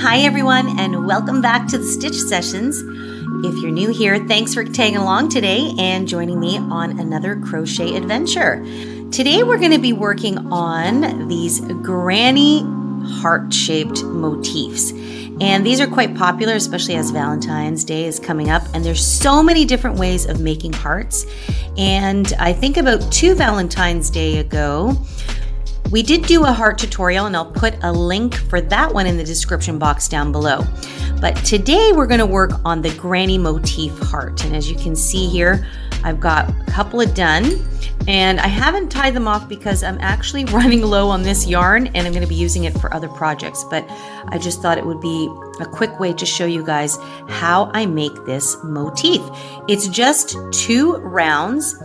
Hi everyone, and welcome back to the Stitch Sessions. If you're new here, thanks for tagging along today and joining me on another crochet adventure. Today we're going to be working on these granny heart-shaped motifs. And these are quite popular, especially as Valentine's Day is coming up. And there's so many different ways of making hearts. And I think about 2 Valentine's Day ago, we did do a heart tutorial, and I'll put a link for that one in the description box down below. But today we're going to work on the granny motif heart. And as you can see here, I've got a couple of done, and I haven't tied them off because I'm actually running low on this yarn and I'm going to be using it for other projects. But I just thought it would be a quick way to show you guys how I make this motif. It's just 2 rounds.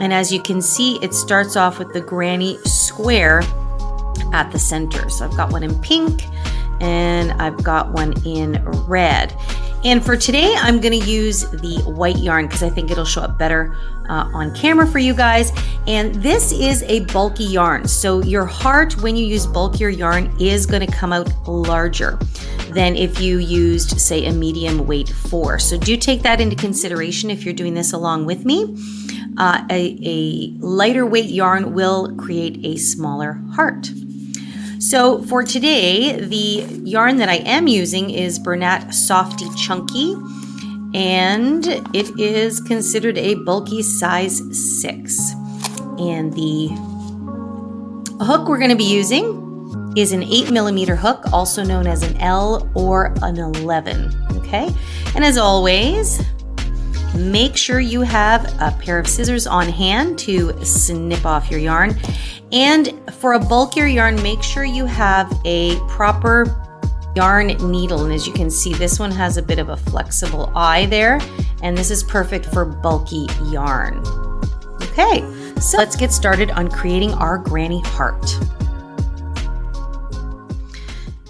And as you can see, it starts off with the granny square at the center. So I've got one in pink and I've got one in red. And for today, I'm going to use the white yarn because I think it'll show up better on camera for you guys. And this is a bulky yarn. So your heart, when you use bulkier yarn, is going to come out larger than if you used, say, a medium weight 4. So do take that into consideration if you're doing this along with me. A lighter weight yarn will create a smaller heart. So for today, the yarn that I am using is Bernat Softy Chunky, and it is considered a bulky size 6. And the hook we're going to be using is an 8mm hook, also known as an L or an 11. Okay, and as always, make sure you have a pair of scissors on hand to snip off your yarn. And for a bulkier yarn, make sure you have a proper yarn needle. And as you can see, this one has a bit of a flexible eye there, and this is perfect for bulky yarn. Okay, so let's get started on creating our granny heart.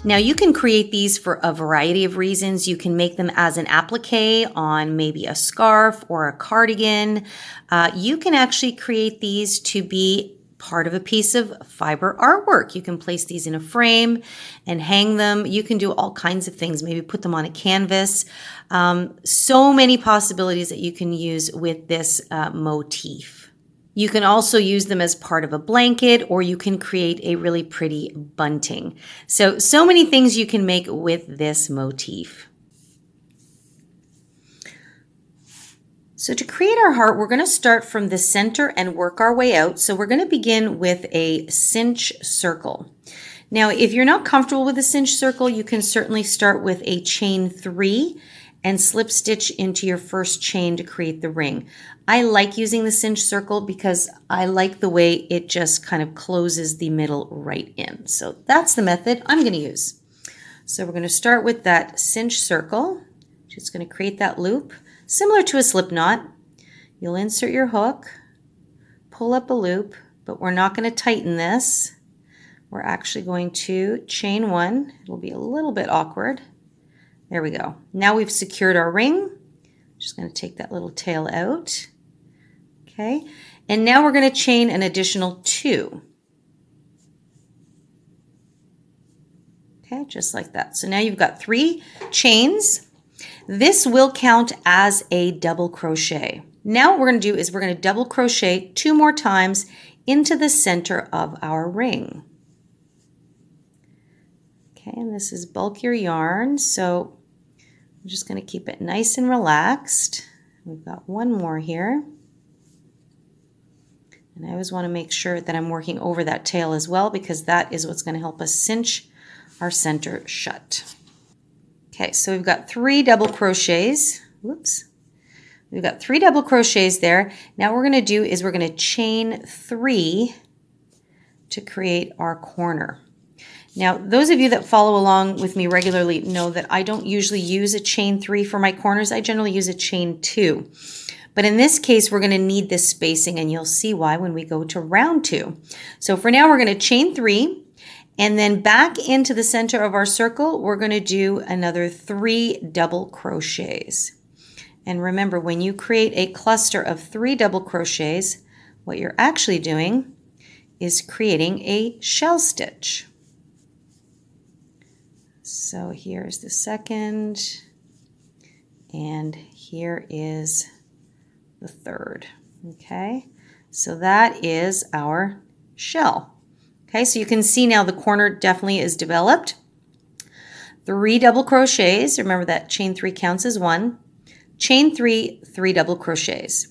Now you can create these for a variety of reasons. You can make them as an applique on maybe a scarf or a cardigan. You can actually create these to be part of a piece of fiber artwork. You can place these in a frame and hang them. You can do all kinds of things, maybe put them on a canvas. So many possibilities that you can use with this motif. You can also use them as part of a blanket, or you can create a really pretty bunting. So many things you can make with this motif. So to create our heart, we're going to start from the center and work our way out. So we're going to begin with a cinch circle. Now, if you're not comfortable with a cinch circle, you can certainly start with a chain 3 and slip stitch into your first chain to create the ring. I like using the cinch circle because I like the way it just kind of closes the middle right in. So that's the method I'm going to use. So we're going to start with that cinch circle. Just going to create that loop. Similar to a slip knot, you'll insert your hook, pull up a loop, but we're not going to tighten this. We're actually going to chain 1. It'll be a little bit awkward. There we go. Now we've secured our ring. Just going to take that little tail out. Okay, and now we're going to chain an additional 2. Okay, just like that. So now you've got 3 chains. This will count as a double crochet. Now what we're going to do is we're going to double crochet 2 more times into the center of our ring. Okay, and this is bulkier yarn, so I'm just going to keep it nice and relaxed. We've got 1 more here. And I always want to make sure that I'm working over that tail as well, because that is what's going to help us cinch our center shut. Okay, so we've got 3 double crochets. Whoops. We've got 3 double crochets there. Now what we're going to do is we're going to chain 3 to create our corner. Now, those of you that follow along with me regularly know that I don't usually use a chain 3 for my corners. I generally use a chain 2. But in this case, we're going to need this spacing, and you'll see why when we go to round 2. So for now, we're going to chain 3, and then back into the center of our circle, we're going to do another 3 double crochets. And remember, when you create a cluster of 3 double crochets, what you're actually doing is creating a shell stitch. So here's the second, and here is the third. Okay, so that is our shell. Okay, so you can see now the corner definitely is developed. 3 double crochets. Remember that chain 3 counts as 1. Chain 3, 3 double crochets.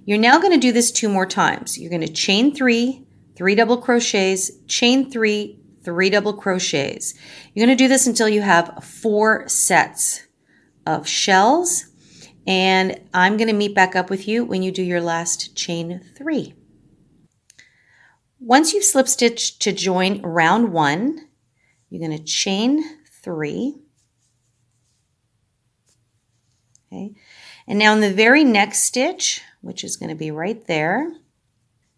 You're now going to do this 2 more times. You're going to chain 3, 3 double crochets, chain 3, 3 double crochets. You're going to do this until you have 4 sets of shells, and I'm going to meet back up with you when you do your last chain 3. Once you've slip stitched to join round 1, you're going to chain 3. Okay. And now in the very next stitch, which is going to be right there,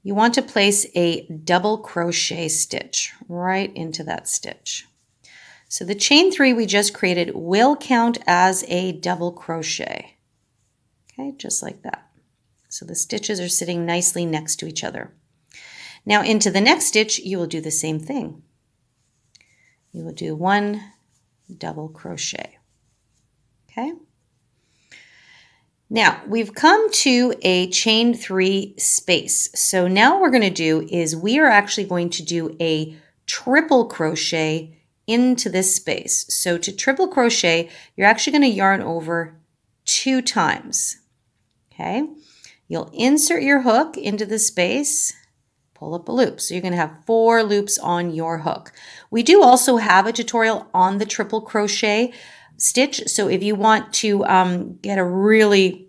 you want to place a double crochet stitch right into that stitch. So the chain 3 we just created will count as a double crochet. Okay, just like that. So the stitches are sitting nicely next to each other. Now into the next stitch, you will do the same thing. You will do 1 double crochet. Okay. Now we've come to a chain 3 space. So now what we're going to do is we are actually going to do a triple crochet into this space. So to triple crochet, you're actually going to yarn over 2 times. Okay. You'll insert your hook into the space, pull up a loop. So you're going to have 4 loops on your hook. We do also have a tutorial on the triple crochet stitch. So if you want to get a really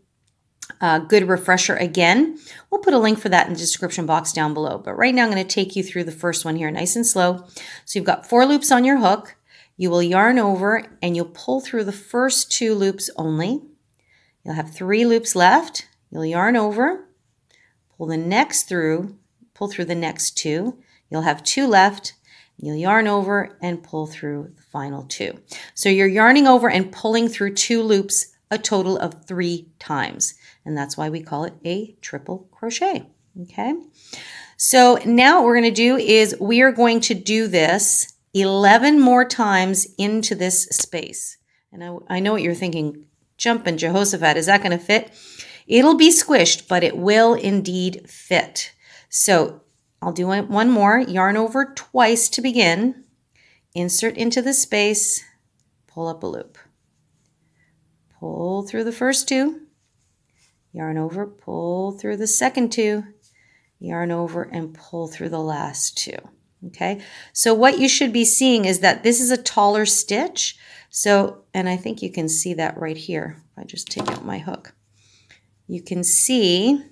good refresher again, we'll put a link for that in the description box down below. But right now I'm going to take you through the first one here nice and slow. So you've got 4 loops on your hook. You will yarn over and you'll pull through the first 2 loops only. You'll have 3 loops left. You'll yarn over, pull the next through, pull through the next 2. You'll have 2 left. You'll yarn over and pull through the final 2. So you're yarning over and pulling through 2 loops a total of 3 times. And that's why we call it a triple crochet. Okay. So now what we're going to do is we are going to do this 11 more times into this space. And I know what you're thinking, jumping Jehoshaphat, is that going to fit? It'll be squished, but it will indeed fit. So I'll do one more, yarn over twice to begin, insert into the space, pull up a loop. Pull through the first 2, yarn over, pull through the second 2, yarn over and pull through the last 2. Okay, so what you should be seeing is that this is a taller stitch. So, and I think you can see that right here. If I just take out my hook, you can see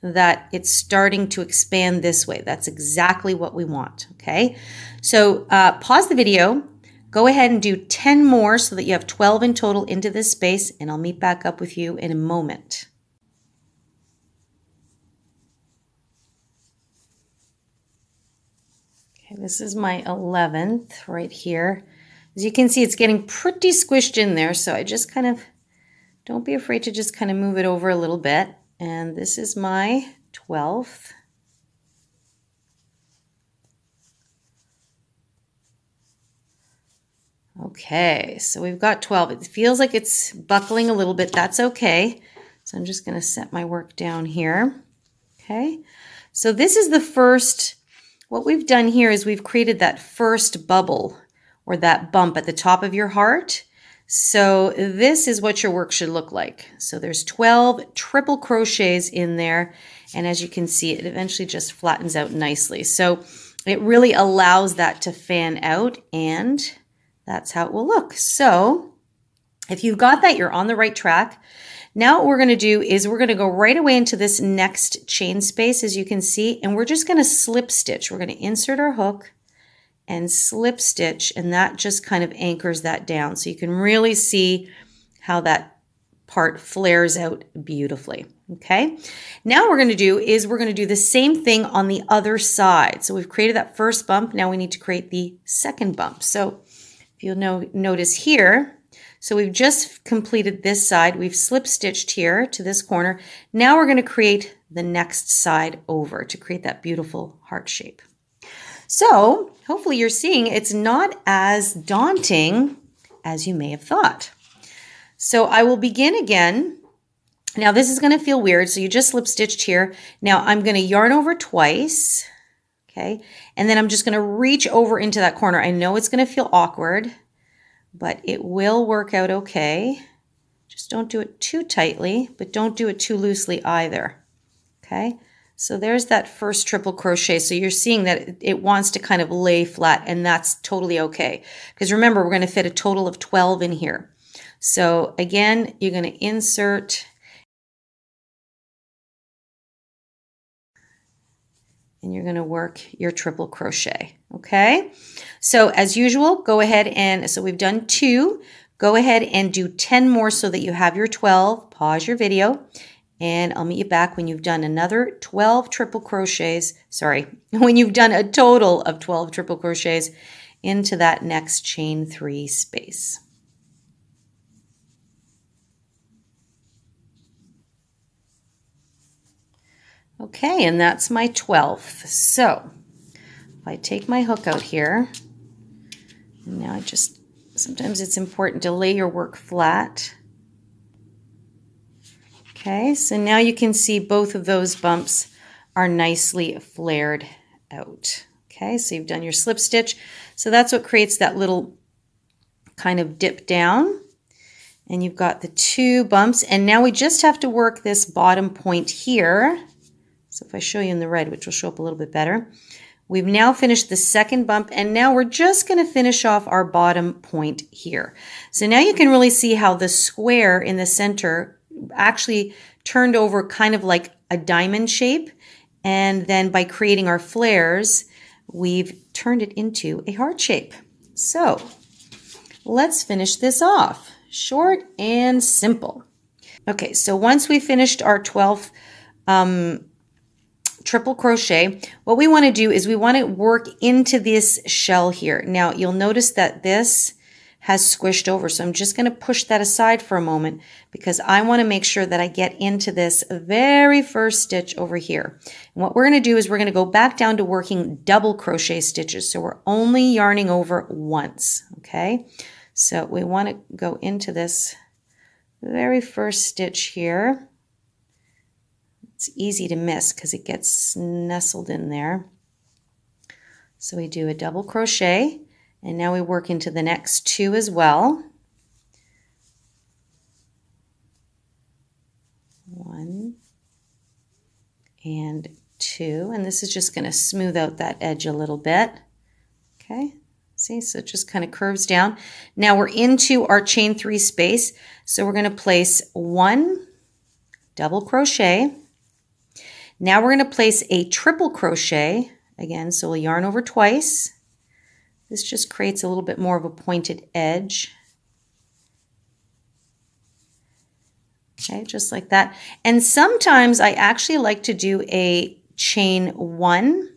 that it's starting to expand this way. That's exactly what we want. Okay, so pause the video. Go ahead and do 10 more so that you have 12 in total into this space, and I'll meet back up with you in a moment. Okay, this is my 11th right here. As you can see, it's getting pretty squished in there, so I just kind of, don't be afraid to just kind of move it over a little bit. And this is my 12th. Okay, so we've got 12. It feels like it's buckling a little bit. That's okay. So I'm just going to set my work down here. Okay, so this is the first, what we've done here is we've created that first bubble or that bump at the top of your heart. So this is what your work should look like. So there's 12 triple crochets in there. And as you can see, it eventually just flattens out nicely. So it really allows that to fan out, and that's how it will look. So if you've got that, you're on the right track. Now what we're going to do is we're going to go right away into this next chain space, as you can see, and we're just going to slip stitch. We're going to insert our hook and slip stitch, and that just kind of anchors that down. So you can really see how that part flares out beautifully. Okay, now what we're going to do is we're going to do the same thing on the other side. So we've created that first bump. Now we need to create the second bump. So if you'll notice here, so we've just completed this side. We've slip stitched here to this corner. Now we're going to create the next side over to create that beautiful heart shape. So hopefully you're seeing it's not as daunting as you may have thought. So I will begin again. Now this is going to feel weird, so you just slip stitched here. Now I'm going to yarn over twice, okay? And then I'm just going to reach over into that corner. I know it's going to feel awkward, but it will work out okay. Just don't do it too tightly, but don't do it too loosely either, okay? So there's that first triple crochet. So you're seeing that it wants to kind of lay flat, and that's totally okay. Because remember, we're going to fit a total of 12 in here. So again, you're going to insert and you're going to work your triple crochet, okay? So as usual, go ahead and, so we've done 2, go ahead and do 10 more so that you have your 12. Pause your video, and I'll meet you back when you've done another 12 triple crochets, sorry, when you've done a total of 12 triple crochets into that next chain 3 space. Okay, and that's my 12th. So if I take my hook out here, and now sometimes it's important to lay your work flat. Okay, so now you can see both of those bumps are nicely flared out. Okay, so you've done your slip stitch. So that's what creates that little kind of dip down. And you've got the 2 bumps. And now we just have to work this bottom point here. So if I show you in the red, which will show up a little bit better, we've now finished the second bump, and now we're just going to finish off our bottom point here. So now you can really see how the square in the center actually turned over kind of like a diamond shape, and then by creating our flares, we've turned it into a heart shape. So let's finish this off. Short and simple. Okay, so once we finished our 12th triple crochet, what we want to do is we want to work into this shell here. Now you'll notice that this has squished over, so I'm just going to push that aside for a moment because I want to make sure that I get into this very first stitch over here. And what we're going to do is we're going to go back down to working double crochet stitches, so we're only yarning over once, okay? So we want to go into this very first stitch here. It's easy to miss because it gets nestled in there. So we do a double crochet, and now we work into the next 2 as well. 1 and 2, and this is just going to smooth out that edge a little bit. Okay, see, so it just kind of curves down. Now we're into our chain 3 space, so we're going to place 1 double crochet. Now we're going to place a triple crochet again, so we'll yarn over twice. This just creates a little bit more of a pointed edge. Okay, just like that. And sometimes I actually like to do a chain 1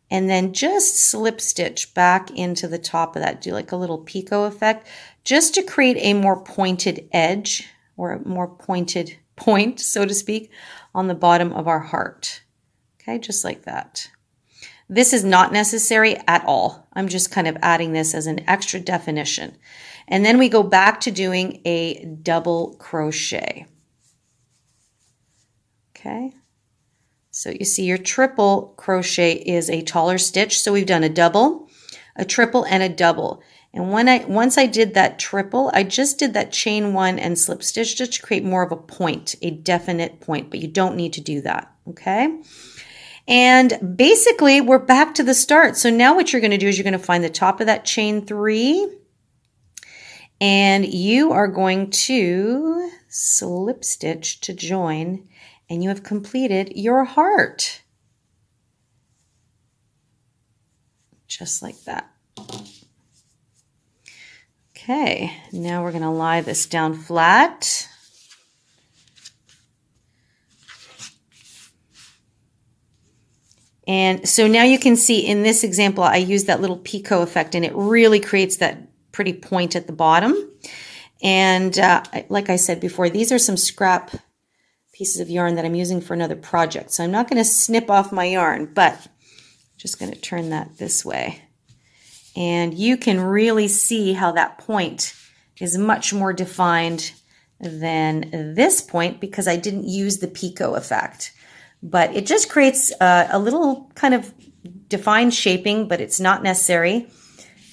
and then just slip stitch back into the top of that, do like a little picot effect, just to create a more pointed edge or a more pointed point, so to speak, on the bottom of our heart. Okay, just like that. This is not necessary at all. I'm just kind of adding this as an extra definition. And then we go back to doing a double crochet. Okay, so you see your triple crochet is a taller stitch. So we've done a double, a triple, and a double. And once I did that triple, I just did that chain 1 and slip stitch just to create more of a point, a definite point, but you don't need to do that, okay? And basically we're back to the start. So now what you're going to do is you're going to find the top of that chain 3, and you are going to slip stitch to join, and you have completed your heart. Just like that. Okay, now we're going to lie this down flat. And so now you can see in this example, I use that little picot effect, and it really creates that pretty point at the bottom. And like I said before, these are some scrap pieces of yarn that I'm using for another project. So I'm not going to snip off my yarn, but Just going to turn that this way. And you can really see how that point is much more defined than this point because I didn't use the picot effect. But it just creates a little kind of defined shaping, but it's not necessary.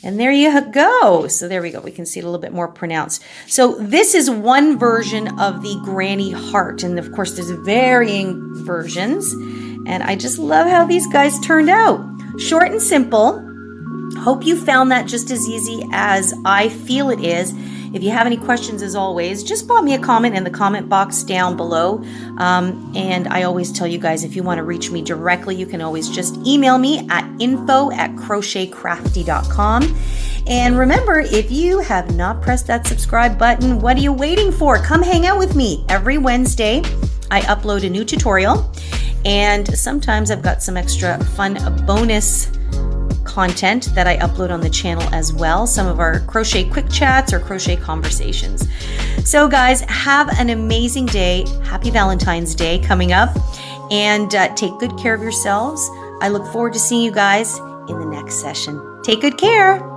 And there you go. So there we go. We can see it a little bit more pronounced. So this is one version of the granny heart. And of course, there's varying versions. And I just love how these guys turned out. Short and simple. Hope you found that just as easy as I feel it is. If you have any questions, as always, just pop me a comment in the comment box down below. And I always tell you guys, if you want to reach me directly, you can always just email me at info@crochetcrafty.com. And remember, if you have not pressed that subscribe button, what are you waiting for? Come hang out with me. Every Wednesday, I upload a new tutorial. And sometimes I've got some extra fun bonus content that I upload on the channel as well. Some of our crochet quick chats or crochet conversations. So guys, have an amazing day. Happy Valentine's Day coming up. And take good care of yourselves. I look forward to seeing you guys in the next session. Take good care.